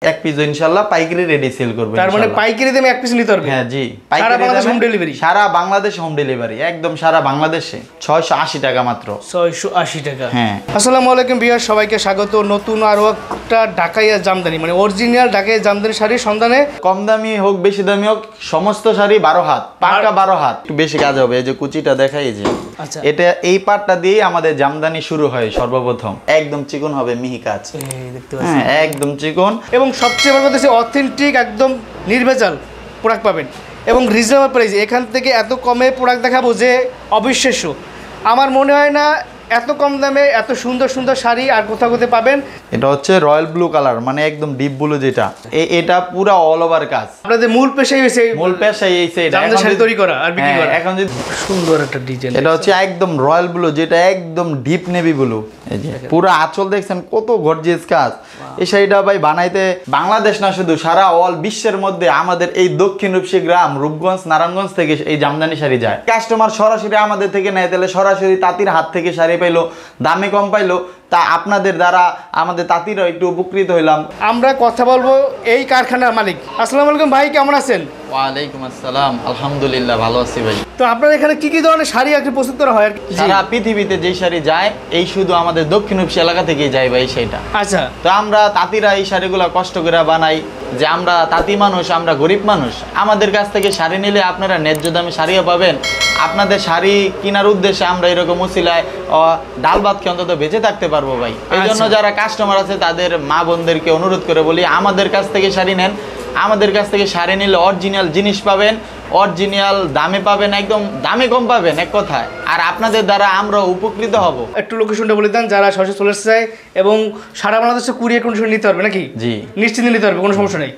এক পিস ইনশাআল্লাহ পাইকারি রেডি সেল করব। তার মানে পাইকারি দামে এক পিস নিতে পারবে? হ্যাঁ জি, সারা বাংলাদেশ হোম ডেলিভারি? সারা বাংলাদেশ হোম ডেলিভারি, একদম সারা বাংলাদেশে 680 টাকা মাত্র। 680 টাকা। হ্যাঁ। আসসালামু আলাইকুম ভিউয়ার, সবাইকে স্বাগত নতুন আরো একটা ঢাকাইয়া জামদানি, মানে অরিজিনাল ঢাকাইয়া জামদানি শাড়ির সন্ধানে। কম দামি হোক বেশি দামি হোক সমস্ত শাড়ি 12 হাত, পাকা 12 হাত। একটু বেশি কাজ হবে, এই যে কুচিটা দেখাই যে। আচ্ছা, এটা এই পাটটা দিয়ে আমাদের জামদানি শুরু হয় সর্বপ্রথম। একদম চিকন হবে মিহি কাজ, এই দেখতে পাচ্ছেন একদম চিকন। এবং সবচেয়ে বড় কথা হচ্ছে অথেন্টিক, একদম নির্ভেজাল প্রোডাক্ট পাবেন এবং রিজনেবল প্রাইস। এখান থেকে এত কমে প্রোডাক্ট দেখাবো যে অবিশ্বাস্য। আমার মনে হয় না এত কম দামে এত সুন্দর সুন্দর শাড়ি আর কোথাও কোথাও পাবেন। এটা হচ্ছে রয়্যাল ব্লু কালার, মানে একদম ডিপ ব্লু, যেটা এটা পুরো অল ওভার কাজ। আপনাদের মূল পেশাই হয়েছে, মূল পেশাই এইছে এটা, জামদানি শাড়ি তৈরি করা আর বিক্রি করা। এখন যে সুন্দর একটা ডিজাইন, এটা হচ্ছে একদম রয়্যাল ব্লু, যেটা একদম ডিপ নেভি ব্লু। এই যে পুরো আঁচল দেখছেন কত গর্জিয়াস কাজ। এই শাড়িটা ভাই বানাইতে বাংলাদেশ না শুধু সারা অল বিশ্বের মধ্যে আমাদের এই দক্ষিণ রূপসী গ্রাম রূপগঞ্জ নারায়ণগঞ্জ থেকে এই জামদানি শাড়ি যায়। কাস্টমার সরাসরি আমাদের থেকে নেয়, তাহলে সরাসরি তাঁতির হাত থেকে শাড়ি পাইলো, দামে কম পাইলো, তা আপনাদের দ্বারা আমাদের তাঁতিরা একটু উপকৃত হইলাম। আমরা কথা বলবো এই কারখানার মালিক। আসসালামু আলাইকুম ভাই, কেমন আছেন? ওয়ালাইকুম আসসালাম, আলহামদুলিল্লাহ ভালো আছি ভাই। তো আপনার এখানে কি কি ধরনের শাড়ি আর কি প্রস্তুত করা হয়? সারা পৃথিবীতে যে শাড়ি যায় এই শুধু আমাদের দক্ষিণ রূপসী এলাকা থেকেই যায় ভাই সেটা। আচ্ছা, তো আমরা তাঁতিরা এই শাড়িগুলো কষ্ট করে বানাই, যে আমরা তাঁতি মানুষ, আমরা গরিব মানুষ, আমাদের কাছ থেকে শাড়ি নিলে আপনারা ন্যায্য দামে শাড়িও পাবেন। আপনাদের শাড়ি কেনার উদ্দেশ্যে আমরা এরকম উছিলায় ডাল ভাত খেয়ে অন্তত বেঁচে থাকতে পারবো ভাই। এই জন্য যারা কাস্টমার আছে তাদের মা বোনদেরকে অনুরোধ করে বলি, আমাদের কাছ থেকে শাড়ি নেন। আমাদের কাছ থেকে শাড়ি নিলে অরিজিনাল জিনিস পাবেন, অরিজিনাল দামে পাবেন, একদম দামে কম পাবেন এক কথায়। আর আপনাদের দ্বারা আমরা উপকৃত হব। একটু লোকেশনটা বলে দেন যারা সরাসরি চলে আসতে চায়, এবং সারা বাংলাদেশে কুরিয়ার কন্ডিশন নিতে পারবে নাকি? জি, নিশ্চিন্তে নিতে পারবে, কোনো সমস্যা নেই।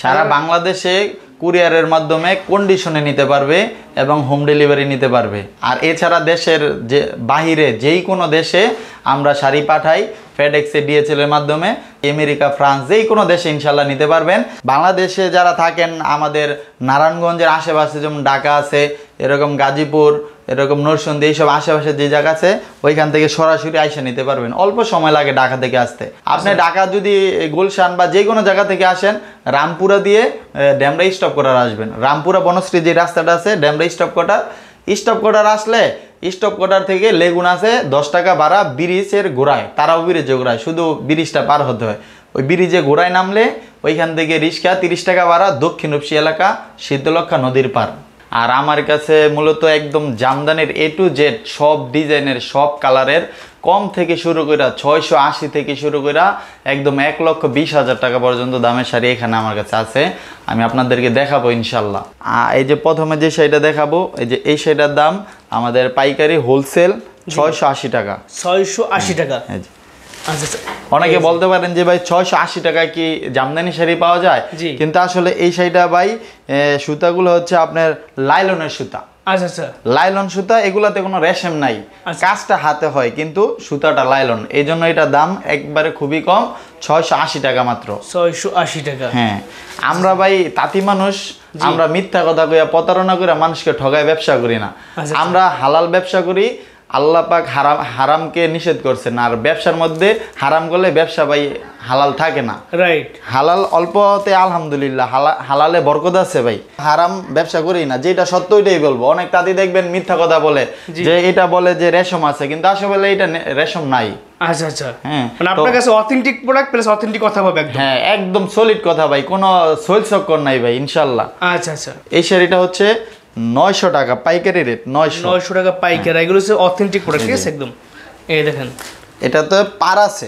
সারা বাংলাদেশে কুরিয়ারের মাধ্যমে কন্ডিশনে নিতে পারবে এবং হোম ডেলিভারি নিতে পারবে। আর এছাড়া দেশের যে বাহিরে যেই কোনো দেশে আমরা শাড়ি পাঠাই ফেডেক্সে, ডিএচএল এর মাধ্যমে, আমেরিকা, ফ্রান্স, যেই কোনো দেশে ইনশাল্লাহ নিতে পারবেন। বাংলাদেশে যারা থাকেন আমাদের নারায়ণগঞ্জের আশেপাশে, যেমন ঢাকা আছে, এরকম গাজীপুর, এরকম নরসিংদী, এইসব আশেপাশে যে জায়গা আছে ওইখান থেকে সরাসরি আইসা নিতে পারবেন। অল্প সময় লাগে ঢাকা থেকে আসতে। আপনি ঢাকা যদি গুলশান বা যে কোনো জায়গা থেকে আসেন, রামপুরা দিয়ে ড্যামরা স্টপ করার আসবেন। রামপুরা বনশ্রী যে রাস্তাটা আছে, ড্যামরা স্টপ করার আসলে স্টপ কটার থেকে লেগুন আছে 10 টাকা ভাড়া, ব্রিজের গোড়ায়, তারাও ব্রিজে গোড়ায়, শুধু ব্রিজটা পার হতে হয়। ওই ব্রিজে গোড়ায় নামলে ওইখান থেকে রিক্সা 30 টাকা ভাড়া, দক্ষিণ রূপসী এলাকা, শীতলক্ষা নদীর পার। আর আমার কাছে মূলত একদম জামদানির A to Z সব ডিজাইনের, সব কালারের, কম থেকে শুরু করে 680 থেকে শুরু করে একদম 1,20,000 টাকা পর্যন্ত দামের শাড়ি এখানে আমার কাছে আছে। আমি আপনাদেরকে দেখাবো ইনশাল্লাহ। এই যে প্রথমে যে শাড়িটা দেখাবো, এই যে এই শাড়িটার দাম আমাদের পাইকারি হোলসেল 680 টাকা। 680 টাকা। আচ্ছা, অনেকে বলতে পারেন যে ভাই 680 টাকায় কি জামদানি শাড়ি পাওয়া যায়? কিন্তু আসলে এই শাড়িটা ভাই সুতাগুলো হচ্ছে আপনার লাইলনের সুতা। আচ্ছা আচ্ছা, লাইলন সুতা, এগুলাতে কোনো রেশম নাই, কাজটা হাতে হয় কিন্তু সুতাটা লাইলন, এই জন্য এটা দাম একবারে খুবই কম, 680 টাকা মাত্র। 680 টাকা। হ্যাঁ, আমরা ভাই তাঁতি মানুষ, আমরা মিথ্যা কথা কইয়া প্রতারণা করে মানুষকে ঠগায় ব্যবসা করি না। আমরা হালাল ব্যবসা করি। আল্লাহ পাক হারামকে নিষেধ করছেন, আর ব্যবসার মধ্যে হারাম করলে ব্যবসা ভাই হালাল থাকে না। রাইট, হালাল অল্পতে আলহামদুলিল্লাহ, হালালে বরকত আছে ভাই। হারাম ব্যবসা করি না, যেটা সত্য ওইটাই বলবো। অনেক তাঁতি দেখবেন মিথ্যা কথা বলে, যে এটা বলে যে রেশম আছে, কিন্তু আসলে এটা রেশম নাই। আচ্ছা আচ্ছা, হ্যাঁ, মানে আপনার কাছে অথেন্টিক প্রোডাক্ট প্লাস অথেন্টিক কথা পাবে একদম। হ্যাঁ, একদম সলিড কথা ভাই, কোনো সোল চক্কর নাই ভাই ইনশাআল্লাহ। আচ্ছা আচ্ছা, এই শাড়িটা হচ্ছে 900 টাকা পাইকারি রেট। 900 টাকা পাইকারি। এগুলো হচ্ছে অথেন্টিক প্রোডাক্ট, ঠিক আছে একদম। এই দেখেন, এটা তো পার আছে,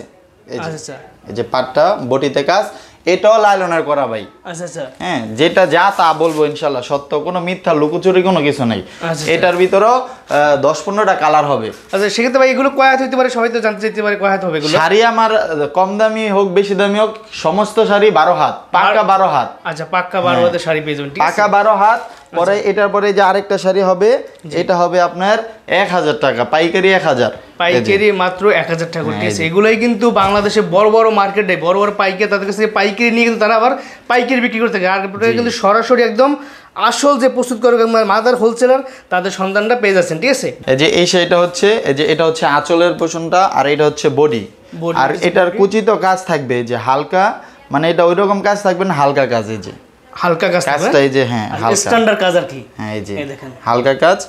এই যে পাটটা বটিতে কাজ, এটাও লাইলনের করা ভাই। আচ্ছা আচ্ছা, হ্যাঁ, যেটা যা তা বলবো ইনশাল্লাহ সত্য, কোনো মিথ্যা লুকোচুরি কোনো কিছু নাই। এটার ভিতরেও 10-15টা কালার হবে। আচ্ছা, সেক্ষেত্রে ভাই এগুলো কয় হাত হইতে পারে? সবাই তো জানতে চাইতে পারে কয় হাত হবে এগুলো। শাড়ি আমার কম দামি হোক বেশি দামি হোক সমস্ত শাড়ি 12 হাত, পাক্কা 12 হাত। আচ্ছা, পাক্কা 12 হাতের শাড়ি পেয়ে যাবেন, পাক্কা 12 হাত। পরে এটার পরে যে আরেকটা শাড়ি হবে, এটা হবে আপনার 1000 টাকা পাইকারি, 1000 পাইকারি মাত্র 1000 টাকা করে। এগুলোই কিন্তু বাংলাদেশে বড় বড় মার্কেটে বড় বড় পাইকারি, তাদের কাছে পাইকারি নিয়ে কিন্তু তারা আবার পাইকারি বিক্রি করে থাকে। আর কিন্তু সরাসরি একদম আসল যে প্রস্তুত করে মাদার হোলসেলার, তাদের সন্ধানটা পেয়ে যাচ্ছেন, ঠিক আছে। এই যে এই শাড়িটা হচ্ছে, এই যে এটা হচ্ছে আঁচলের পোষণটা, আর এটা হচ্ছে বডি। আর এটার কুচিত কাজ থাকবে, যে হালকা মানে এটা ওইরকম কাজ থাকবে না, হালকা কাজ। এই যে হালকা কাজ থাকবে, কাজটা এই যে হ্যাঁ হালকা স্ট্যান্ডার্ড কাজ আর কি। হ্যাঁ এই যে এই দেখেন হালকা কাজ।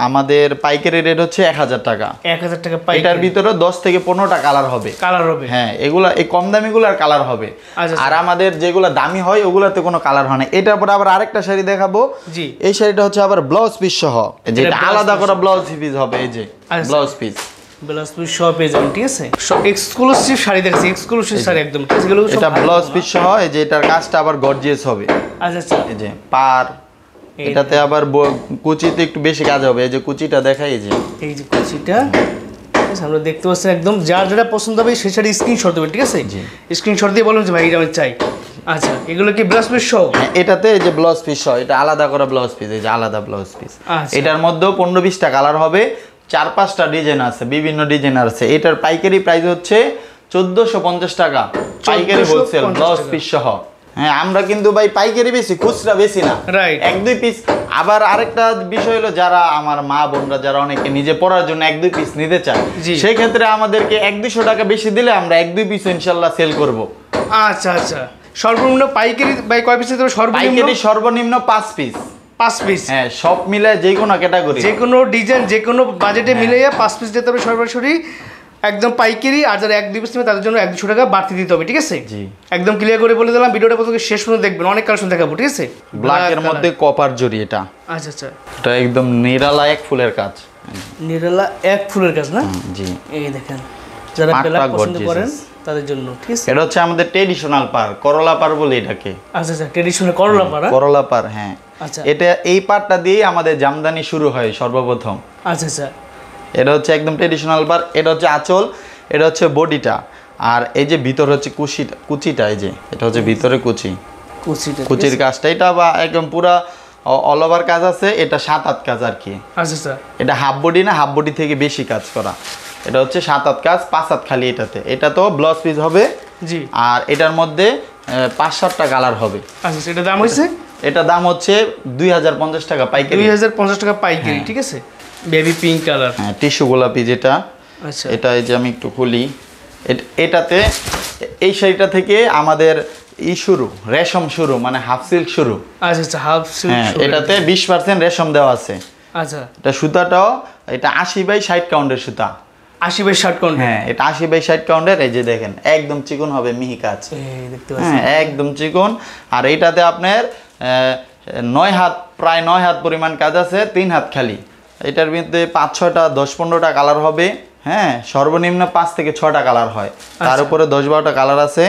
আমাদের পাইকারি রেট হচ্ছে 1000 টাকা। 1000 টাকা পাইকারি। এটার ভিতরে 10 থেকে 15টা কালার হবে। কালার হবে, হ্যাঁ এগুলা এই কম দামিগুলোর কালার হবে। আচ্ছা, আর আমাদের যেগুলো দামি হয় ওগুলাতে কোনো কালার হয় না। এটার পর আবার আরেকটা শাড়ি দেখাবো। জি, এই শাড়িটা হচ্ছে আবার ব্লাউজ পিস সহ, যেটা blouse আলাদা piece করে ব্লাউজ পিস হবে। এই যে আচ্ছা। ব্লাউজ পিস, ব্লাউজ পিস সব পেয়ে যাবেন, ঠিক আছে। সব এক্সক্লুসিভ শাড়ি দেখছি, এক্সক্লুসিভ শাড়ি একদম, ঠিক আছে। এগুলো সব এটা ব্লাউজ পিস সহ। এই যে এটার কাজটা আবার গর্জিয়াস হবে। আচ্ছা আচ্ছা, এই যে পার, এটাতে আবার কুচিতে একটু বেশি কাজ হবে। এই যে কুচিটা দেখাই, এই যে কুচিটা আমরা দেখতে পাচ্ছি। একদম যার যেটা পছন্দ হবে সেই শাড়ি স্ক্রিনশট দেবেন, ঠিক আছে। স্ক্রিনশট দিয়ে বলুন যে ভাই এটা আমি চাই। আচ্ছা, এগুলো কি ব্লাউজ পিস সহ? হ্যাঁ এটাতে এই যে ব্লাউজ পিস সহ, এটা আলাদা করে ব্লাউজ পিস। এই যে আলাদা ব্লাউজ পিস। এটার মধ্যেও 15-20টা কালার হবে, 4-5টা ডিজাইন আছে, বিভিন্ন ডিজাইন আছে। এটার পাইকারি প্রাইস হচ্ছে 1450 টাকা, পাইকারি হোলসেল ব্লাউজ পিস সহ। হ্যাঁ আমরা কিন্তু ভাই পাইকারি বেশি, খুচরা বেশি না, রাইট। 1-2 পিস। আবার আরেকটা বিষয় হলো, যারা আমার মা বোনরা যারা অনেকে নিজে পড়ার জন্য 1-2 পিস নিতে চায়, সেই ক্ষেত্রে আমাদেরকে 100-200 টাকা বেশি দিলে আমরা 1-2 পিস ইনশাল্লাহ সেল করব। আচ্ছা আচ্ছা, সর্বনিম্ন পাইকারি ভাই কয় পিস দিতে হবে? পাইকারি সর্বনিম্ন 5 পিস। 5 পিস, হ্যাঁ সব মিলে যে কোনো ক্যাটাগরি, যে কোনো ডিজাইন, যে কোনো বাজেটে মিলিয়ে 5 পিস দিতে হবে সরাসরি, একদম পাইকারি। আর যারা 1-2 পিস নেবে তাদের জন্য 100-200 টাকা বাড়তি দিতে হবে, ঠিক আছে। জি একদম ক্লিয়ার করে বলে দিলাম। ভিডিওটা প্রথমে শেষ পর্যন্ত দেখবেন, অনেক কালেকশন দেখাবো, ঠিক আছে। ব্ল্যাকের মধ্যে কপার জরি। এটা আচ্ছা আচ্ছা, এটা একদম নিরালা এক ফুলের কাজ। নিরালা এক ফুলের কাজ না? জি, এই দেখেন, যারা ব্ল্যাক পছন্দ করেন তাদের জন্য, ঠিক আছে। এটা হচ্ছে আমাদের ট্রেডিশনাল পার, করলা পার বলে এটাকে। আচ্ছা আচ্ছা, ট্রেডিশনাল করলা পার। করলা পার, হ্যাঁ। আচ্ছা, এটা এই পারটা দিয়ে আমাদের জামদানি শুরু হয় সর্বপ্রথম। আচ্ছা আচ্ছা, এটা হচ্ছে একদম ট্রেডিশনাল পার। এটা হচ্ছে আঁচল, এটা হচ্ছে বডিটা, আর এই যে ভিতর হচ্ছে কুচিটা। এই যে এটা হচ্ছে ভিতরে কুচির কাজটা। এটা বা একদম পুরা অল ওভার কাজ আছে। এটা 7-8 কাজ আর কি। আচ্ছা আচ্ছা, এটা হাফ বডি না, হাফ বডি থেকে বেশি কাজ করা। এটা হচ্ছে 7-8 কাজ, 5-7 খালি এটাতে। এটা তো ব্লাউজ পিস হবে। জি, আর এটার মধ্যে 5-7টা কালার হবে। আচ্ছা, এটা দাম হইছে? এটা দাম হচ্ছে 2050 টাকা পাইকারি। 2050 টাকা পাইকারি, ঠিক আছে। বেবি পিঙ্ক কালার, হ্যাঁ টিস্যু গোলাপি যেটা। আচ্ছা, এটা এই যে আমি একটু খুলি। এটাতে এই শাড়িটা থেকে আমাদের শুরু, রেশম শুরু, মানে হাফ সিল্ক শুরু। আচ্ছা আচ্ছা, হাফ সিল্ক। হ্যাঁ এটাতে 20% রেশম দেওয়া আছে। আচ্ছা, এটা সুতাটাও এটা 80/60 কাউন্টের সুতা। 80/60 কাউন্ট? হ্যাঁ এটা 80/60 কাউন্টের। এই যে দেখেন একদম চিকন হবে, মিহি কাজ। দেখতে পাচ্ছেন, হ্যাঁ একদম চিকন। আর এইটাতে আপনার 9 হাত, প্রায় 9 হাত পরিমাণ কাজ আছে, 3 হাত খালি। এটার মধ্যে 5-6টা 10-15টা কালার হবে। হ্যাঁ সর্বনিম্ন 5 থেকে 6টা কালার হয়, তার উপরে 10-12টা কালার আছে।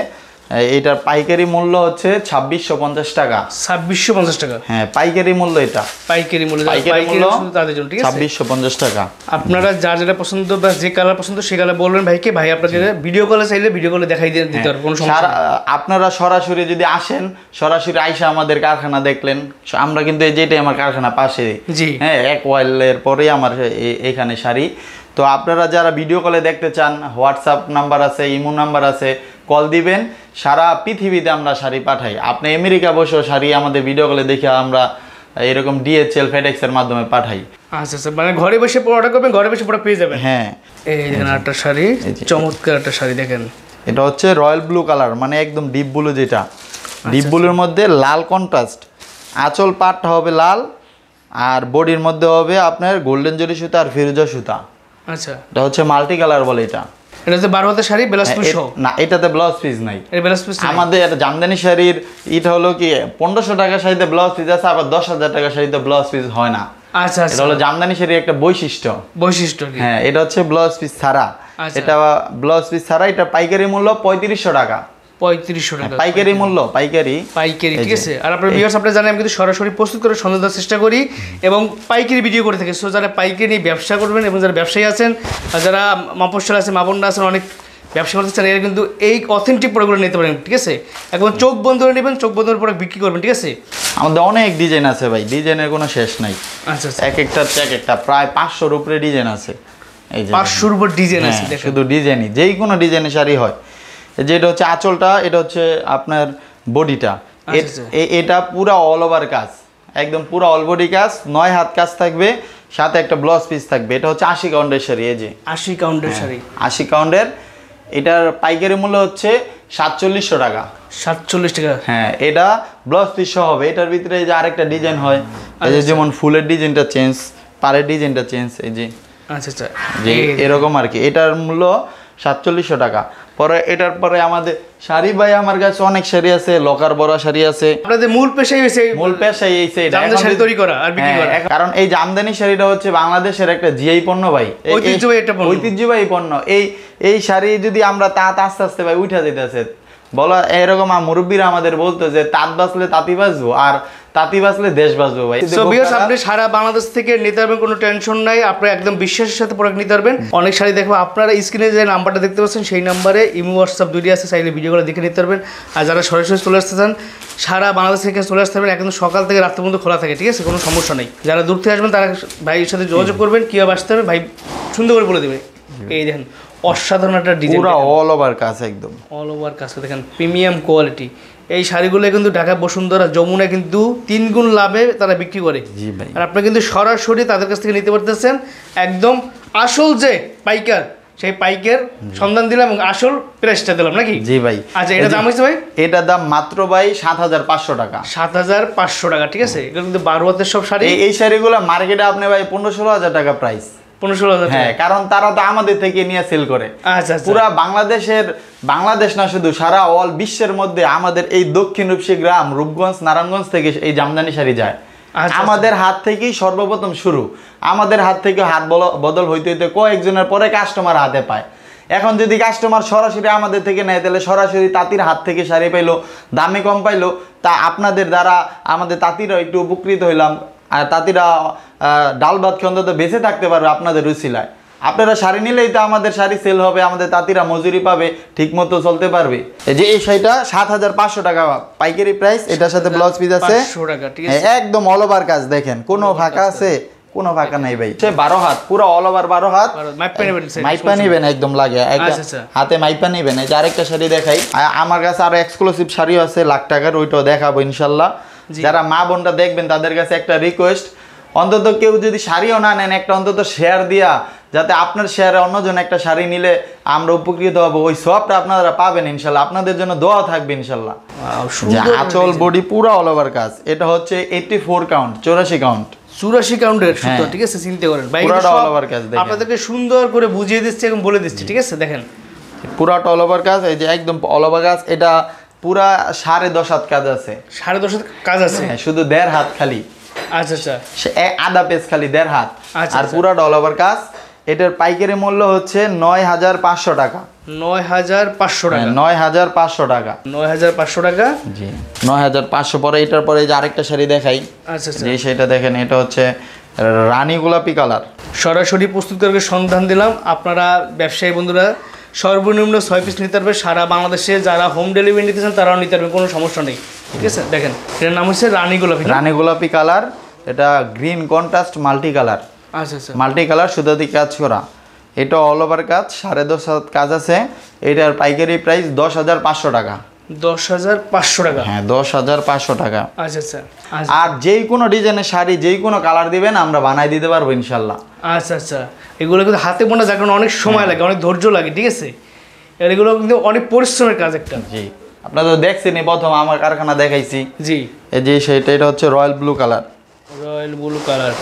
এইটার পাইকারি মূল্য হচ্ছে 2650 টাকা। 2650 টাকা? হ্যাঁ পাইকারি মূল্য। এটা পাইকারি মূল্য, পাইকারি মূল্য তাদের জন্য, ঠিক আছে। 2650 টাকা। আপনারা যার যেটা পছন্দ বা যে কালার পছন্দ সে কালার বলবেন ভাইকে, ভাই আপনাকে ভিডিও কলে চাইলে ভিডিও কলে দেখাই দিতে পারবো, কোনো সমস্যা নেই। আপনারা সরাসরি যদি আসেন, সরাসরি আইসা আমাদের কারখানা দেখলেন। আমরা কিন্তু এই যেটাই আমার কারখানা পাশে। জি, হ্যাঁ 1 ওয়াইলের পরেই আমার এখানে শাড়ি। তো আপনারা যারা ভিডিও কলে দেখতে চান, হোয়াটসঅ্যাপ নাম্বার আছে, ইমো নাম্বার আছে, কল দিবেন। সারা পৃথিবীতে আমরা শাড়ি পাঠাই। আপনি আমেরিকা বসেও শাড়ি আমাদের ভিডিও কলে দেখে আমরা এরকম DHL FedEx এর মাধ্যমে পাঠাই। আচ্ছা আচ্ছা, মানে ঘরে বসে অর্ডার করবেন, ঘরে বসে পুরো পেয়ে যাবেন। হ্যাঁ এই দেখেন একটা শাড়ি, চমৎকার একটা শাড়ি দেখেন। এটা হচ্ছে রয়্যাল ব্লু কালার, মানে একদম ডিপ ব্লু। যেটা ডিপ ব্লুর মধ্যে লাল কন্ট্রাস্ট। আঁচল পাটটা হবে লাল, আর বডির মধ্যে হবে আপনার গোল্ডেন জরি সুতা আর ফিরোজা সুতা। আচ্ছা, এটা হচ্ছে মাল্টি কালার বলে। এটা হচ্ছে 12 হাতের শাড়ি, ব্লাউজ পিস সহ না, এটাতে ব্লাউজ পিস নাই। এর ব্লাউজ পিস আমাদের জামদানি শাড়ির এটা হলো কি 1500 টাকা শাড়িতে ব্লাউজ পিস আছে, আবার 10,000 টাকা শাড়িতে ব্লাউজ পিস হয় না। আচ্ছা আচ্ছা, এটা হলো জামদানি শাড়ির একটা বৈশিষ্ট্য। কি? হ্যাঁ এটা হচ্ছে ব্লাউজ পিস ছাড়া। এটা ব্লাউজ পিস ছাড়া। এটা পাইকারি মূল্য 3500 টাকা। 3500 টাকা পাইকারি মূল্য, পাইকারি, ঠিক আছে। আর আপনার ভিউয়ার্স, আপনারা জানেন আমি কিন্তু সরাসরি প্রস্তুত করে সন্ধান দেওয়ার চেষ্টা করি এবং পাইকারি ভিডিও করে থাকি। সো যারা পাইকারি নিয়ে ব্যবসা করবেন এবং যারা ব্যবসায়ী আছেন, আর যারা মফস্বল আছে, মাবন্ডা আছেন, অনেক ব্যবসা করতে চান, এরা কিন্তু এই অথেন্টিক প্রোডাক্টগুলো নিতে পারেন, ঠিক আছে। একদম চোখ বন্ধ করে নেবেন, চোখ বন্ধ করে প্রোডাক্ট বিক্রি করবেন, ঠিক আছে। আমাদের অনেক ডিজাইন আছে ভাই, ডিজাইনের কোনো শেষ নাই। আচ্ছা আচ্ছা, এক একটা প্রায় 500-র উপরে ডিজাইন আছে। এই যে 500-র উপর ডিজাইন আছে, শুধু ডিজাইনই, যেই কোনো ডিজাইনের শাড়ি হয়। যেটা হচ্ছে আঁচলটা, এটা হচ্ছে আপনার বডিটা। এটা পুরো অল ওভার কাজ, একদম পুরো অল বডি কাজ। 9 হাত কাজ থাকবে, সাথে একটা ব্লাউজ পিস থাকবে। এটা হচ্ছে 80 কাউন্টের শাড়ি। এই যে 80 কাউন্টের শাড়ি, 80 কাউন্টের। এটার পাইকারি মূল্য হচ্ছে 4700 টাকা। 47 টাকা। হ্যাঁ, এটা ব্লাউজ পিস সহ হবে। এটার ভিতরে এই যে আরেকটা ডিজাইন হয়, এই যে যেমন ফুলের ডিজাইনটা চেঞ্জ, পাড়ের ডিজাইনটা চেঞ্জ, এই যে আচ্ছা আচ্ছা, যে এরকম আর কি। এটার মূল্য 4700 টাকা। পরে এটার পরে আমাদের শাড়ি ভাই, আমার কাছে অনেক শাড়ি আছে, লকার বড় শাড়ি আছে। আপনাদের মূল পেশাই হইছে মূল পেশাই এইছে এটা, জামদানি শাড়ি তৈরি করা আর বিক্রি করা। কারণ এই জামদানি শাড়িটা হচ্ছে বাংলাদেশের একটা জিআই পণ্য ভাই, ঐতিহ্যবাহী একটা পণ্য, ঐতিহ্যবাহী পণ্য। এই শাড়ি যদি আমরা তাঁত আস্তে আস্তে ভাই উঠা যেতেছে বলা, এরকম মুরব্বীরা আমাদের বলতো যে তাঁত বাঁচলে তাঁতি বাঁচবো, আর তাঁতি বাঁচলে দেশ বাঁচবো ভাই। সো ভিউয়ার্স, আপনি সারা বাংলাদেশ থেকে নিতে পারবেন, কোনো টেনশন নাই। আপনি একদম বিশ্বাসের সাথে প্রোডাক্ট নিতে পারবেন। অনেক শাড়ি দেখবো, আপনারা স্ক্রিনে যে নাম্বারটা দেখতে পাচ্ছেন সেই নাম্বারে ইমো হোয়াটসঅ্যাপ দুইটি আছে, চাইলে ভিডিওগুলো দেখে নিতে পারবেন। আর যারা সরাসরি চলে আসতে চান, সারা বাংলাদেশ থেকে চলে আসতে পারবেন, একদম সকাল থেকে রাত পর্যন্ত খোলা থাকে, ঠিক আছে, কোনো সমস্যা নেই। যারা দূর থেকে আসবেন তারা ভাইয়ের সাথে যোগাযোগ করবেন, কীভাবে আসতে হবে ভাই সুন্দর করে বলে দেবে। এই দেখেন অসাধারণ একটা ডিজাইন, পুরো অল ওভার কাজ, একদম অল ওভার কাজটা দেখেন, প্রিমিয়াম কোয়ালিটি। এই শাড়িগুলো কিন্তু ঢাকা বসুন্ধরা যমুনা কিন্তু 3 গুণ লাভে তারা বিক্রি করে। জি ভাই, আর আপনি কিন্তু সরাসরি তাদের কাছ থেকে নিতে পারতেছেন, একদম আসল যে পাইকার, সেই পাইকার সন্ধান দিলাম এবং আসল প্রাইসটা দিলাম নাকি? জি ভাই। আচ্ছা, এটা দাম হচ্ছে ভাই, এটার দাম মাত্র ভাই 7500 টাকা। 7500 টাকা, ঠিক আছে। এগুলো কিন্তু 12 হাতের সব শাড়ি। এই শাড়িগুলো মার্কেটে আপনি ভাই 15-16 হাজার টাকা প্রাইস। 15-16 হ্যাঁ, কারণ তারা তো আমাদের থেকে নিয়ে সেল করে। আচ্ছা আচ্ছা, পুরা বাংলাদেশ না শুধু, সারা অল বিশ্বের মধ্যে আমাদের এই দক্ষিণ রূপসী গ্রাম, রূপগঞ্জ, নারায়ণগঞ্জ থেকে এই জামদানি শাড়ি যায়। আমাদের হাত থেকেই সর্বপ্রথম শুরু। আমাদের হাত থেকে হাত বদল হইতে হইতে কয়েকজনের পরে কাস্টমার হাতে পায়। এখন যদি কাস্টমার সরাসরি আমাদের থেকে নেয়, তাহলে সরাসরি তাঁতির হাত থেকে শাড়ি পাইলো, দামে কম পাইলো, তা আপনাদের দ্বারা আমাদের তাঁতিরা একটু উপকৃত হইলাম। আর তাঁতিরা ডাল ভাত খেয়ে অন্তত বেঁচে থাকতে পারবে আপনাদের রুচিলায়। আপনারা শাড়ি নিলেই তো আমাদের শাড়ি সেল হবে, আমাদের তাঁতিরা মজুরি পাবে, ঠিক মতো চলতে পারবে। এই যে এই শাড়িটা 7500 টাকা পাইকারি প্রাইস। এটার সাথে ব্লাউজ পিস আছে 500 টাকা, ঠিক আছে, একদম অল ওভার কাজ। দেখেন কোনো ফাঁকা আছে? কোনো ফাঁকা নাই ভাই। সে 12 হাত, পুরো অল ওভার 12 হাত। মাইপা নিবেন, একদম লাগে হাতে মাইপা নিবেন। এই যে আরেকটা শাড়ি দেখাই, আমার কাছে আরো এক্সক্লুসিভ শাড়িও আছে লাখ টাকার, ওইটাও দেখাবো ইনশাল্লাহ। যারা মা বোনটা দেখবেন তাদের কাছে একটা রিকোয়েস্ট, অন্তত কেউ যদি শাড়িও না নেন, একটা অন্তত শেয়ার দিয়া, যাতে আপনার শেয়ারে অন্যজন একটা শাড়ি নিলে আমরা উপকৃত হব, ওই সবটা আপনারা পাবেন ইনশাল্লাহ। আপনাদের জন্য দোয়া থাকবে ইনশাল্লাহ। আঁচল বডি পুরো অল ওভার কাজ। এটা হচ্ছে 84 কাউন্ট, 84 কাউন্ট, 84 কাউন্টের সুতো, ঠিক আছে, চিন্তা করেন ভাই, পুরোটা অল ওভার কাজ। দেখেন আপনাদেরকে সুন্দর করে বুঝিয়ে দিচ্ছি এবং বলে দিচ্ছি, ঠিক আছে, দেখেন পুরাটা অল ওভার কাজ। এই যে একদম অল ওভার কাজ। এটা পুরা 10.5 হাত কাজ আছে। 10.5 হাত কাজ আছে, শুধু 1.5 হাত খালি। আচ্ছা আচ্ছা, আধা পেজ খালি 1.5 হাত। আর পুরাটা অল ওভার কাজ। এটার পাইকারি মূল্য হচ্ছে 9500 টাকা। 9500 টাকা, 9500 টাকা, 9500 টাকা, জি 9500। পরে এটার পরে যে আরেকটা শাড়ি দেখাই, আচ্ছা আচ্ছা, যে সেটা দেখেন, এটা হচ্ছে রানী গোলাপি কালার। সরাসরি প্রস্তুতকারকের সন্ধান দিলাম। আপনারা ব্যবসায়ী বন্ধুরা সর্বনিম্ন 6 পিস নিতে পারবে সারা বাংলাদেশে। যারা হোম ডেলিভারি নিতে চান তারাও নিতে পারবেন, কোনো সমস্যা নেই, ঠিক আছে। দেখেন এটার নাম হচ্ছে রানী গোলাপি, রানী গোলাপি কালার। এটা গ্রিন কন্ট্রাস্ট মাল্টি কালার। আচ্ছা আচ্ছা, মাল্টি কালার সুতাদি কাজ করা। এটা অল ওভার কাজ, 10.5 হাত কাজ আছে। এটার পাইকারি প্রাইস 10,500 টাকা। 10,500 টাকা, হ্যাঁ 10,500 টাকা। আচ্ছা আচ্ছা, আর যেই কোনো ডিজাইনের শাড়ি, যেই কোনো কালার দিবেন আমরা বানাই দিতে পারবো ইনশাল্লাহ। আচ্ছা আচ্ছা, এগুলো কিন্তু হাতে বোনা, যার কারণে অনেক সময় লাগে, অনেক ধৈর্য লাগে, ঠিক আছে। এগুলো কিন্তু অনেক পরিশ্রমের কাজ একটা। জি, আপনারা তো দেখছেনই, প্রথম আমার কারখানা দেখাইছি। জি, এই যে সেটা, এটা হচ্ছে royal blue colour. Royal blue colour,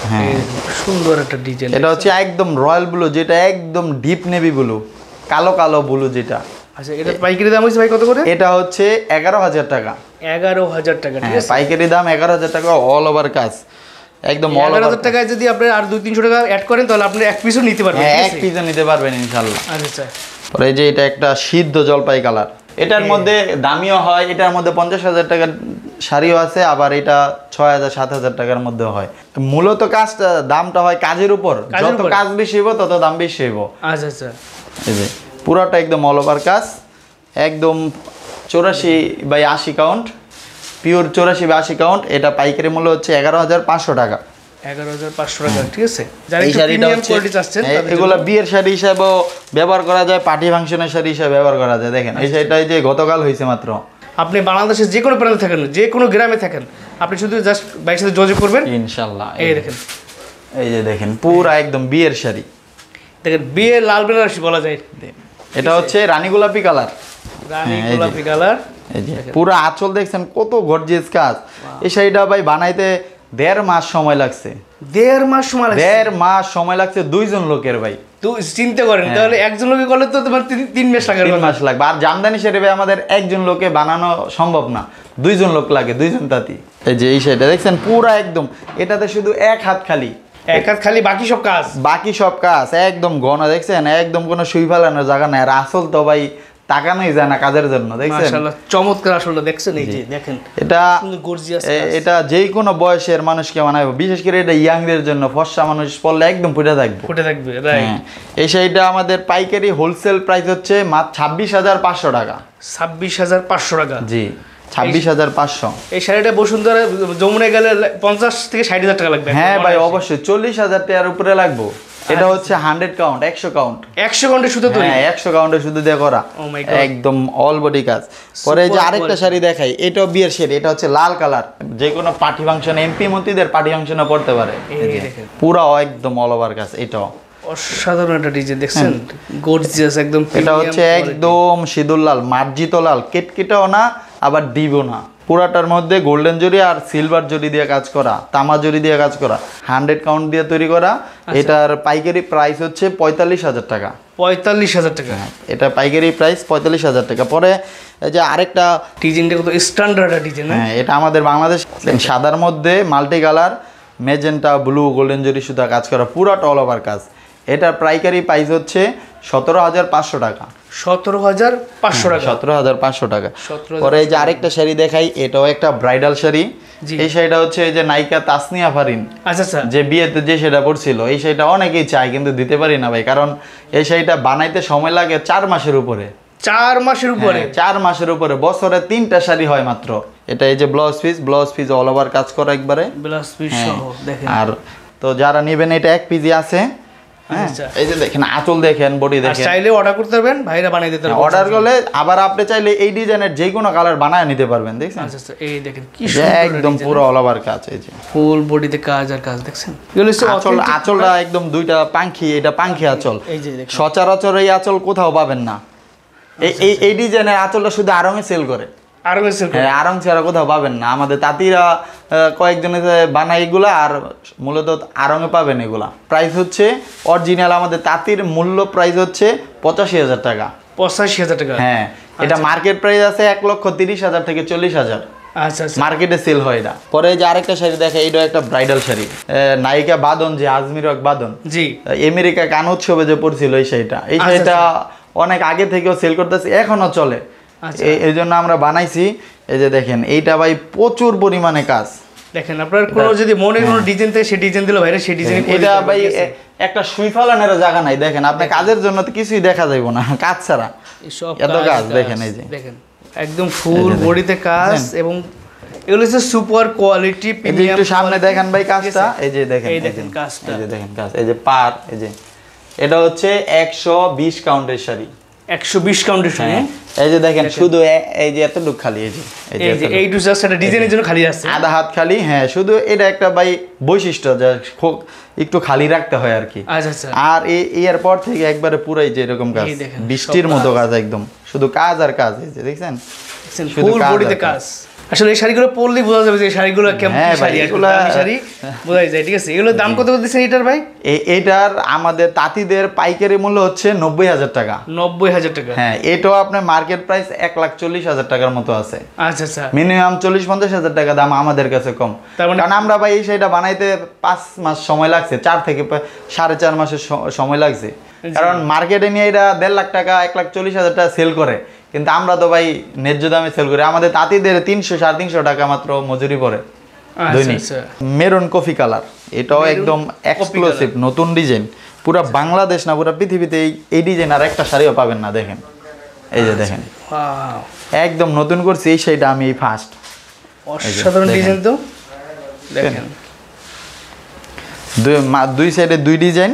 সুন্দর একটা ডিজাইন। এটা হচ্ছে একদম রয়্যাল ব্লু, যেটা একদম ডিপ নেভি ব্লু, কালো কালো ব্লু যেটা। আচ্ছা, এটা পাইকারি দাম হচ্ছে ভাই কত করে? এটা হচ্ছে 11,000 টাকা। 11,000 টাকা, ঠিক আছে, পাইকারি দাম 11,000 টাকা, অল ওভার কাজ একদম। 11,000 টাকায় যদি আপনি আর 200-300 টাকা অ্যাড করেন তাহলে আপনি এক পিসও নিতে পারবেন, হ্যাঁ এক পিসও নিতে পারবেন ইনশাআল্লাহ। আচ্ছা, পরে এই যে এটা একটা সিদ্ধ জলপাই কালার। এটার মধ্যে দামিও হয়, এটার মধ্যে 50,000 টাকার শাড়িও আছে, আবার এটা 6,000-7,000 টাকার মধ্যে হয়। মূলত কাজটা দামটা হয় কাজের উপর, যত কাজ বেশি হইব তত দাম বেশি হইব। আচ্ছা আচ্ছা, এই যে পুরাটা একদম অল ওভার কাজ, একদম 84/80 কাউন্ট, পিওর 84/80 কাউন্ট। এটা পাইকারি মূল্য হচ্ছে 11,500 টাকা। 11,500 টাকা, ঠিক আছে। যারা একটু প্রিমিয়াম কোয়ালিটি চাচ্ছেন এগুলো বিয়ের শাড়ি হিসেবেও ব্যবহার করা যায়, পার্টি ফাংশনের শাড়ি হিসেবে ব্যবহার করা যায়। দেখেন এই শাড়িটা যে গতকাল হয়েছে মাত্র। আপনি বাংলাদেশের যে কোনো প্রান্তে থাকেন, যে কোনো গ্রামে থাকেন, আপনি শুধু জাস্ট বাইরের সাথে যোগাযোগ করবেন ইনশাআল্লাহ। এই দেখেন, এই যে দেখেন পুরা একদম বিয়ের শাড়ি। দেখেন বিয়ের লাল বেনারসি বলা যায়। এটা হচ্ছে রানী গোলাপি কালার। রানী গোলাপি কালার। এই যে পুরো আঁচল দেখছেন কত গর্জিয়াস কাজ। এই শাড়িটা ভাই বানাইতে 1.5 মাস সময় লাগছে। 1.5 মাস সময় লাগছে? 1.5 মাস সময় লাগছে 2 জন লোকের ভাই। তো চিন্তা করেন তাহলে একজন লোকে করলে তো তোমার 3 মাস লাগে। 3 মাস লাগবে। আর জামদানি শাড়ি ভাই আমাদের একজন লোকে বানানো সম্ভব না, 2 জন লোক লাগে, 2 জন তাঁতি। এই যে এই শাড়িটা দেখছেন পুরা একদম, এটাতে শুধু এক হাত খালি, এক হাত খালি, বাকি সব কাজ। বাকি সব কাজ একদম ঘন দেখছেন, একদম কোনো সুই ফেলানোর জায়গা নাই। আর আসল তো ভাই তাকানোই যায় না কাজের জন্য, দেখছেন মাশাআল্লাহ চমৎকার আসলে দেখছেন। এই যে দেখেন এটা সুন্দর গর্জিয়াস। এটা যেই কোনো বয়সের মানুষকে বানাবো, বিশেষ করে এটা ইয়াংদের জন্য, ফর্সা মানুষ পড়লে একদম ফুটে থাকবে, ফুটে থাকবে। রাইট। এই শাড়িটা আমাদের পাইকারি হোলসেল প্রাইস হচ্ছে মাত্র 26,500 টাকা। 26,500 টাকা? জি 26,500। এই শাড়িটা বসুন্ধরা যমুনায় গেলে 50 থেকে 60,000 টাকা লাগবে। হ্যাঁ ভাই অবশ্যই 40,000 টাকার উপরে লাগবে। এটা হচ্ছে 100 কাউন্ট, 100 কাউন্ট, 100 কাউন্টে সুতো তৈরি। হ্যাঁ 100 কাউন্টে শুধু দিয়ে করা, একদম অল বডি কাজ। পরে যে আরেকটা শাড়ি দেখাই, এটাও বিয়ের শাড়ি, এটা হচ্ছে লাল কালার, যে কোনো পার্টি ফাংশনে, এমপি মন্ত্রীদের পার্টি ফাংশনে পড়তে পারে। পুরো একদম অল ওভার কাজ। এটাও অসাধারণ একটা ডিজাইন দেখছেন, গর্জিয়াস একদম। এটা হচ্ছে একদম সিঁদুর লাল, মার্জিত লাল, কেটকেটাও না আবার ডিবও না, পুরাটার মধ্যে গোল্ডেন জরি আর সিলভার জরি দিয়ে কাজ করা, তামা জরি দিয়ে কাজ করা, 100 কাউন্ট দিয়ে তৈরি করা। এটার পাইকারি প্রাইস হচ্ছে 45,000 টাকা। 45,000 টাকা? এটা পাইকারি প্রাইস 45,000 টাকা। পরে এই যে আরেকটা ডিজাইনটা কত স্ট্যান্ডার্ড ডিজাইন। হ্যাঁ এটা আমাদের বাংলাদেশ, সাদার মধ্যে multi colour, magenta, blue, golden জরি সুতা কাজ করা, পুরাটা অল ওভার কাজ। এটার পাইকারি প্রাইস হচ্ছে 17,500 টাকা। 17,500 টাকা? 17,500 টাকা। পরে এই যে আরেকটা শাড়ি দেখাই, এটাও একটা ব্রাইডাল শাড়ি। এই শাড়িটা হচ্ছে এই যে নায়িকা তাসনিয়া ফারিন, আচ্ছা আচ্ছা, যে বিয়েতে যে শাড়িটা পরছিল, এই শাড়িটা অনেকেই চায় কিন্তু দিতে পারি না ভাই, কারণ এই শাড়িটা বানাইতে সময় লাগে 4 মাসের উপরে। 4 মাসের উপরে? 4 মাসের উপরে। বছরে 3টা শাড়ি হয় মাত্র। এটা এই যে ব্লাউজ পিস অল ওভার কাজ করা একবারে, ব্লাউজ পিস সহ দেখেন। আর তো যারা নেবেন এটা 1 পিসই আছে। হ্যাঁ এই যে দেখেন আঁচল দেখেন, বডি দেখেন। চাইলে অর্ডার করতে পারবেন, ভাইরা বানিয়ে দিতে পারবেন। অর্ডার করলে আবার আপনি চাইলে এই ডিজাইনের যে কোনো কালার বানায় নিতে পারবেন, দেখছেন? আচ্ছা আচ্ছা, এই দেখেন কি সুন্দর একদম পুরো অল ওভার কাজ। এই যে ফুল বডিতে কাজ আর কাজ দেখছেন। আঁচলটা একদম দুইটা পাখি, এটা পাখি আঁচল। এই যে দেখেন সচরাচর এই আঁচল কোথাও পাবেন না। এই ডিজাইনের আঁচলটা শুধু আড়ঙে সেল করে। হ্যাঁ আড়ং ছাড়া কোথাও পাবেন না। আমাদের তাঁতিরা কয়েকজনে বানায় এগুলা, আর মূলত আড়ঙে পাবেন এগুলা। প্রাইস হচ্ছে অরিজিনাল আমাদের তাঁতির মূল্য প্রাইস হচ্ছে 85,000 টাকা। 85,000 টাকা? হ্যাঁ এটা মার্কেট প্রাইস আছে 1,30,000 থেকে 40,000। আচ্ছা আচ্ছা, মার্কেটে সেল হয় এটা। পরে যে আরেকটা শাড়ি দেখে, এটা একটা ব্রাইডাল শাড়ি, নায়িকা বাদন, যে আজমির বাদন, জি আমেরিকা গান উৎসবে যে পড়ছিল এই শাড়িটা। এই শাড়িটা অনেক আগে থেকেও সেল করতেছে, এখনো চলে। এই জন্য আমরা বানাইছি। এই যে দেখেন এইটা ভাই প্রচুর পরিমাণে কাজ। দেখেন আপনার কোনো যদি মনে কোনো ডিজাইন থাকে সেই ডিজাইন দিলে ভাইরা সেই ডিজাইন। এটা ভাই একটা সুই ফালানোর জায়গা নাই। দেখেন আপনি কাজের জন্য তো কিছুই দেখা যাইব না কাজ ছাড়া, এত কাজ দেখেন। এই যে দেখেন একদম ফুল বডিতে কাজ, এবং এগুলো হচ্ছে সুপার কোয়ালিটি প্রিমিয়াম। একটু সামনে দেখেন ভাই কাজটা, এই যে দেখেন, এই দেখেন কাজটা, এই যে দেখেন কাজ। এই যে পার, এই যে এটা হচ্ছে 120 কাউন্টের শাড়ি। 120 কাউন্টের শাড়ি? এই যে দেখেন শুধু এই যে এতটুকু খালি, এই যে এইটু জাস্ট একটা ডিজাইনের জন্য খালি আছে, আধা হাত খালি। হ্যাঁ শুধু এটা একটা ভাই বৈশিষ্ট্য, যে একটু খালি রাখতে হয় আর কি। আচ্ছা আচ্ছা। আর এর পর থেকে একবারে পুরাই যে এরকম কাজ, বৃষ্টির মতো কাজ, একদম শুধু কাজ আর কাজ। এই যে দেখছেন ফুল বডিতে কাজ। আসলে এই শাড়িগুলো পরলেই বোঝা যাবে যে শাড়িগুলো কেমন শাড়ি, এগুলো শাড়ি বোঝাই যায়। ঠিক আছে, এগুলোর দাম কত দিচ্ছেন এটার ভাই? এটার আমাদের তাঁতিদের পাইকারি মূল্য হচ্ছে 90,000 টাকা। 90,000 টাকা? হ্যাঁ এটাও আপনার মার্কেট প্রাইস 1,40,000 টাকার মতো আছে। আচ্ছা আচ্ছা, মিনিমাম 40-50,000 টাকা দাম আমাদের কাছে কম। কারণ আমরা ভাই এই শাড়িটা বানাইতে 5 মাস সময় লাগছে, 4 থেকে 4.5 মাসের সময় লাগছে। কারণ মার্কেটে নিয়ে এটা 1.5 লাখ টাকা, 1,40,000 টাকা সেল করে, কিন্তু আমরা তো ভাই ন্যায্য দামে সেল করি। আমাদের তাঁতিদের 300-350 টাকা মাত্র মজুরি পড়ে দৈনিক। মেরুন কফি কালার, এটাও একদম এক্সক্লুসিভ নতুন ডিজাইন। পুরো বাংলাদেশ না পুরো পৃথিবীতে এই ডিজাইন আর একটা শাড়িও পাবেন না। দেখেন এই যে দেখেন একদম নতুন করছি এই শাড়িটা আমি ফার্স্ট। অসাধারণ ডিজাইন তো দেখেন, দুই সাইডে 2 ডিজাইন,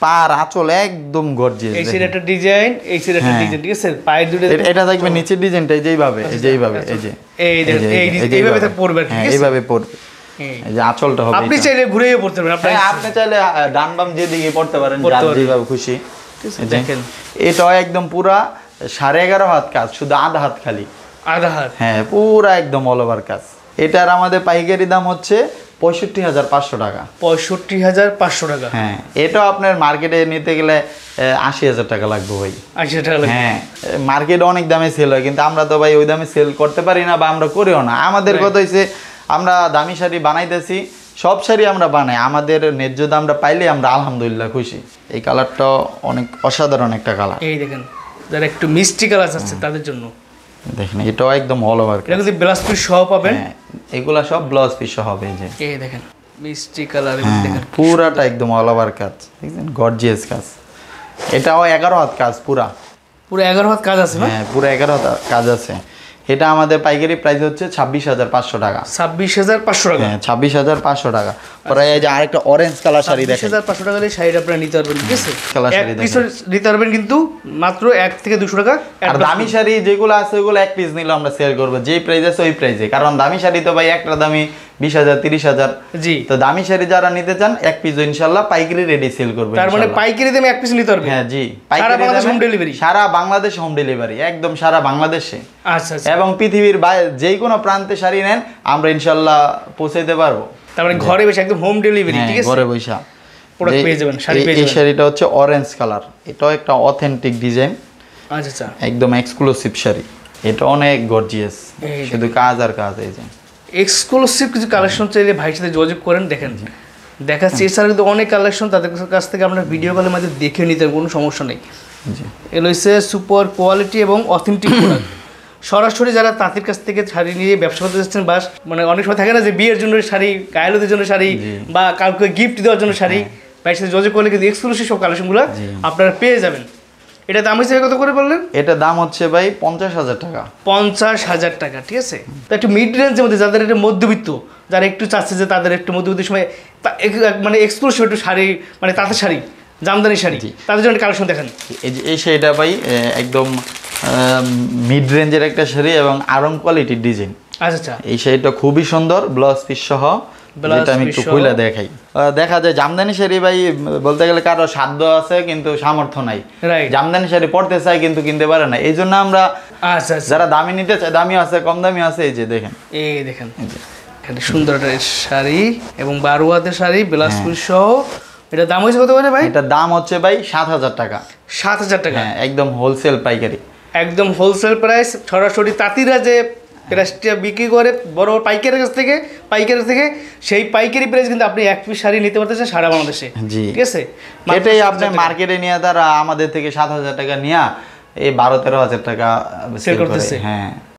পার আঁচল একদম গর্জিয়াস। এই সাইডে একটা ডিজাইন, এই সাইডে একটা ডিজাইন। ঠিক আছে, পায়ের দুটো এটা দেখবেন নিচের ডিজাইনটা যেইভাবে, এইভাবে, এই যে এইভাবে তো পড়বে। ঠিক আছে, এইভাবে পড়বে। এই যে আঁচলটা হবে, আপনি চাইলে ঘুরেও পড়তে পারেন। আপনি চাইলে ডান বাম যেদিকে পড়তে পারেন, যেভাবে খুশি। দেখেন এটাও একদম পুরা 11.5 হাত কাজ, শুধু আধা হাত খালি। আধা হাত? হ্যাঁ, পুরা একদম অল ওভার কাজ। এটার আমাদের পাইকারি দাম হচ্ছে 65,500 টাকা। 65,500 টাকা? হ্যাঁ, এটাও আপনার মার্কেটে নিতে গেলে 80,000 টাকা লাগবে ভাই। 80 টাকা লাগবে? হ্যাঁ, মার্কেটে অনেক দামে সেল হয়, কিন্তু আমরা তো ভাই ওই দামে সেল করতে পারি না, বা আমরা করিও না। আমাদের কথা হয়েছে আমরা দামি শাড়ি বানাইতেছি, সব শাড়ি আমরা বানাই, আমাদের ন্যায্য দামটা পাইলে আমরা আলহামদুলিল্লাহ খুশি। এই কালারটা অনেক অসাধারণ একটা কালার। এই দেখেন, যারা একটু মিষ্টি কালার আছে তাদের জন্য দেখেন, এটাও একদম অল ওভার। এটা কিন্তু ব্লাউজ পিস সহ পাবেন? হ্যাঁ, এগুলা সব ব্লাউজ পিস হবে। যে এই দেখেন মিষ্টি কালার, দেখেন পুরাটা একদম অল ওভার কাজ, দেখছেন, গর্জিয়াস কাজ। এটাও 11 হাত কাজ পুরা। পুরো 11 হাত কাজ আছে না? হ্যাঁ, পুরো 11 হাত কাজ আছে। এটা আমাদের পাইকারি প্রাইস হচ্ছে 26,500 টাকা। 26,500 টাকা? হ্যাঁ, 26,500 টাকা। পরে এই যে আরেকটা অরেঞ্জ কালার শাড়ি দেখেন, 26,500 টাকা দিয়ে শাড়িটা আপনারা নিতে পারবেন, ঠিক আছে? কালার এক শাড়ি পিস নিতে পারবেন, কিন্তু মাত্র 1 থেকে 200 টাকা। আর দামি শাড়ি যেগুলো আছে ওগুলো এক পিস নিলে আমরা সেল করবো যেই প্রাইস আছে ওই প্রাইসে, কারণ দামি শাড়ি তো ভাই একটা দামি 20,000 30,000। জি, তো দামি শাড়ি যারা নিতে চান এক পিস ইনশাল্লাহ পাইকারি রেডি সেল করবে। তার মানে পাইকারি দামে 1 পিস নিতে পারবেন? হ্যাঁ জি, সারা বাংলাদেশ হোম ডেলিভারি? সারা বাংলাদেশ হোম ডেলিভারি, একদম সারা বাংলাদেশে। আচ্ছা আচ্ছা। এবং পৃথিবীর যেই কোনো প্রান্তে শাড়ি নেন আমরা ইনশাল্লাহ পৌঁছাইতে পারবো। তার মানে ঘরে বসে একদম হোম ডেলিভারি, ঠিক আছে? ঘরে বসে প্রোডাক্ট পেয়ে যাবেন, শাড়ি পেয়ে এই যাবেন। শাড়িটা হচ্ছে অরেঞ্জ কালার, এটাও একটা অথেন্টিক ডিজাইন, আচ্ছা আচ্ছা, একদম এক্সক্লুসিভ শাড়ি। এটা অনেক গর্জিয়াস, শুধু কাজ আর কাজ। এই যে এক্সক্লুসিভ কিছু কালেকশন চাইলে ভাইয়ের সাথে যোগাযোগ করেন। দেখেন দেখাচ্ছি, এছাড়া কিন্তু অনেক কালেকশন তাদের কাছ থেকে আপনারা ভিডিও কলের মাঝে দেখে নিতে কোনো সমস্যা নেই। জি, এগুলো হচ্ছে সুপার কোয়ালিটি এবং অথেন্টিক প্রোডাক্ট। সরাসরি যারা তাঁতির কাছ থেকে শাড়ি নিয়ে ব্যবসা করতে যাচ্ছেন, বা মানে অনেক সময় থাকে না যে বিয়ের জন্য শাড়ি, গায়েলদের জন্য শাড়ি, বা কাউকে গিফট দেওয়ার জন্য শাড়ি, ভাইয়ের সাথে যোগাযোগ করলে কিন্তু এক্সক্লুসিভ সব কালেকশনগুলো আপনারা পেয়ে যাবেন। এটা দাম হিসেবে কত করে বললেন? এটা দাম হচ্ছে ভাই 50,000 টাকা। 50,000 টাকা, ঠিক আছে? তো একটু মিড রেঞ্জের মধ্যে, যাদের একটু মধ্যবিত্ত, যারা একটু চাচ্ছে যে তাদের একটু মধ্যবিত্তের সময় মানে এক্সক্লুসিভ একটু শাড়ি, মানে তাঁতের শাড়ি, জামদানি শাড়ি, তাদের জন্য কালেকশন দেখেন। এই যে এই শাড়িটা ভাই একদম মিড রেঞ্জের একটা শাড়ি এবং আরং কোয়ালিটির ডিজাইন। আচ্ছা আচ্ছা, এই শাড়িটা খুবই সুন্দর, ব্লাউজ পিস সহ। যেটা আমি একটু খুলে দেখাই, দেখা যায় জামদানি শাড়ি ভাই বলতে গেলে কারো সাধ্য আছে কিন্তু সামর্থ্য নাই, জামদানি শাড়ি পড়তে চায় কিন্তু কিনতে পারে না। এই জন্য আমরা আচ্ছা যারা দামি নিতে চায়, দামি আছে কম দামি আছে, এই যে দেখেন, এই দেখেন এখানে সুন্দর একটা শাড়ি এবং 12 হাতের শাড়ি, ব্লাউজ পিস সহ। এটা দাম হয়েছে কত করে ভাই? এটার দাম হচ্ছে ভাই 7,000 টাকা। 7,000 টাকা? হ্যাঁ, একদম হোলসেল পাইকারি, একদম হোলসেল প্রাইস। সরাসরি তাঁতিরা যে প্রাইসটা বিক্রি করে বড় পাইকারের কাছ থেকে, সেই পাইকারি প্রাইস কিন্তু আপনি 1 পিস শাড়ি নিতে পারতেছেন সারা বাংলাদেশে। জি, ঠিক আছে? এটাই আপনি মার্কেটে নিয়ে তারা আমাদের থেকে 7,000 টাকা নিয়ে এই 12-13 হাজার টাকা সেল করতেছে। হ্যাঁ।